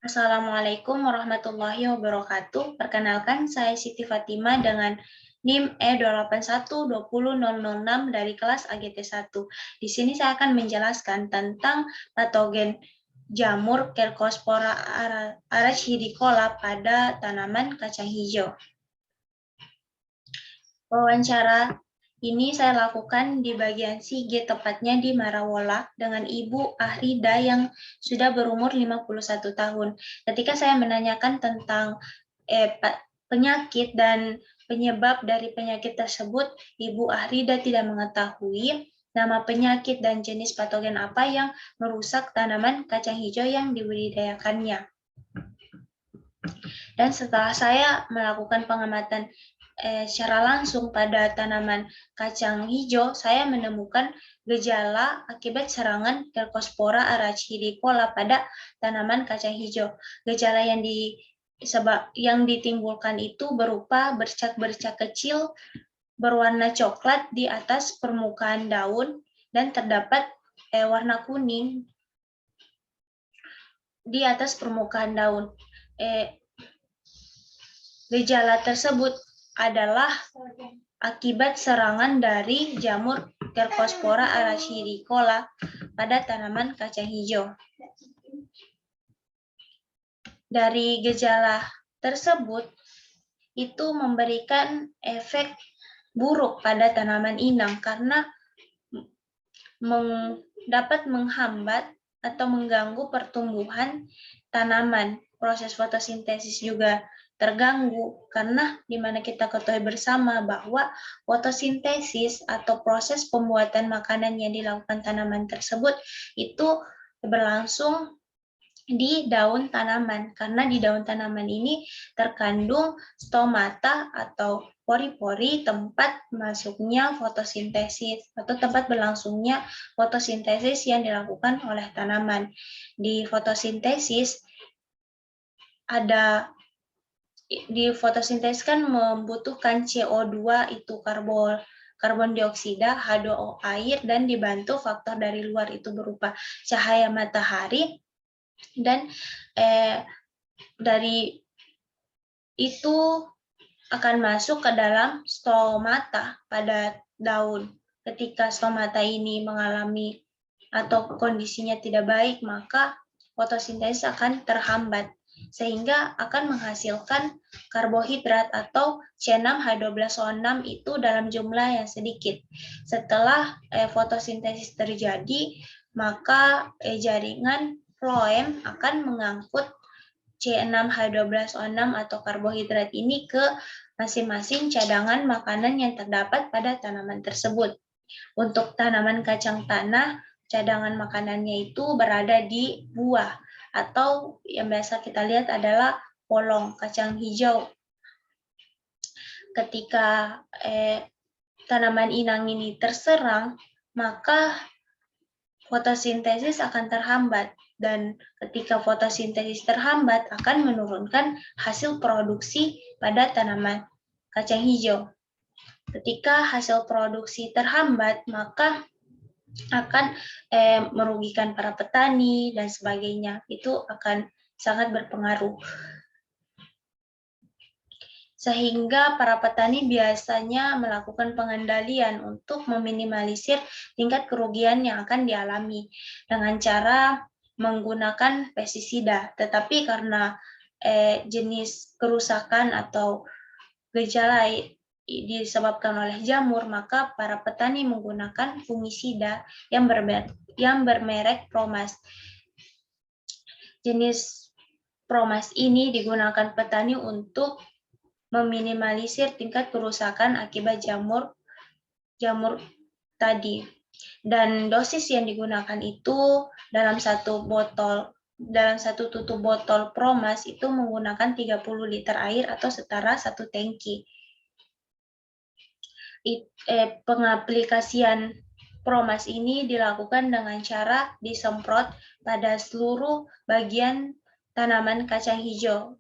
Assalamualaikum warahmatullahi wabarakatuh. Perkenalkan, saya Siti Fatima dengan NIM E281200006 dari kelas AGT 1. Di sini saya akan menjelaskan tentang patogen jamur Cercospora arachidicola pada tanaman kacang hijau. Wawancara ini saya lakukan di bagian Sige, tepatnya di Marawola, dengan Ibu Ahrida yang sudah berumur 51 tahun. Ketika saya menanyakan tentang penyakit dan penyebab dari penyakit tersebut, Ibu Ahrida tidak mengetahui nama penyakit dan jenis patogen apa yang merusak tanaman kacang hijau yang dibudidayakannya. Dan setelah saya melakukan pengamatan secara langsung pada tanaman kacang hijau, saya menemukan gejala akibat serangan Cercospora arachidicola pada tanaman kacang hijau. Gejala yang ditimbulkan itu berupa bercak-bercak kecil berwarna coklat di atas permukaan daun dan terdapat warna kuning di atas permukaan daun. Gejala tersebut adalah akibat serangan dari jamur Cercospora arachidicola pada tanaman kacang hijau. Dari gejala tersebut, itu memberikan efek buruk pada tanaman inang karena dapat menghambat atau mengganggu pertumbuhan tanaman. Proses fotosintesis juga terganggu karena dimana kita ketahui bersama bahwa fotosintesis atau proses pembuatan makanan yang dilakukan tanaman tersebut itu berlangsung di daun tanaman, karena di daun tanaman ini terkandung stomata atau pori-pori tempat masuknya fotosintesis atau tempat berlangsungnya fotosintesis yang dilakukan oleh tanaman. Di fotosintesis kan membutuhkan CO2, itu karbon dioksida, H2O air, dan dibantu faktor dari luar itu berupa cahaya matahari, dan dari itu akan masuk ke dalam stomata pada daun. Ketika stomata ini mengalami atau kondisinya tidak baik, maka fotosintesis akan terhambat, sehingga akan menghasilkan karbohidrat atau C6H12O6 itu dalam jumlah yang sedikit. Setelah fotosintesis terjadi, maka jaringan floem akan mengangkut C6H12O6 atau karbohidrat ini ke masing-masing cadangan makanan yang terdapat pada tanaman tersebut. Untuk tanaman kacang tanah, cadangan makanannya itu berada di buah, atau yang biasa kita lihat adalah polong kacang hijau. Ketika tanaman inang ini terserang, maka fotosintesis akan terhambat, dan ketika fotosintesis terhambat akan menurunkan hasil produksi pada tanaman kacang hijau. Ketika hasil produksi terhambat, maka akan merugikan para petani dan sebagainya. Itu akan sangat berpengaruh. Sehingga para petani biasanya melakukan pengendalian untuk meminimalisir tingkat kerugian yang akan dialami dengan cara menggunakan pestisida. Tetapi karena jenis kerusakan atau gejala disebabkan oleh jamur, maka para petani menggunakan fungisida yang bermerek Promas. Jenis Promas ini digunakan petani untuk meminimalisir tingkat kerusakan akibat jamur tadi. Dan dosis yang digunakan itu dalam satu tutup botol Promas itu menggunakan 30 liter air atau setara 1 tangki. Pengaplikasian Promas ini dilakukan dengan cara disemprot pada seluruh bagian tanaman kacang hijau.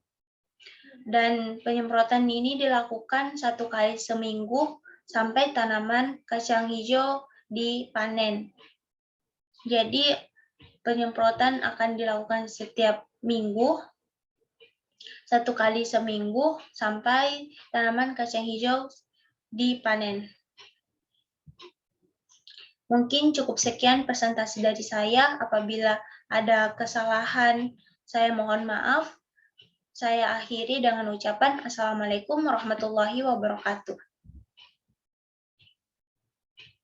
Dan penyemprotan ini dilakukan 1 kali seminggu sampai tanaman kacang hijau dipanen. Jadi penyemprotan akan dilakukan setiap minggu 1 kali seminggu sampai tanaman kacang hijau dipanen. Mungkin cukup sekian presentasi dari saya. Apabila ada kesalahan, saya mohon maaf. Saya akhiri dengan ucapan Assalamualaikum warahmatullahi wabarakatuh.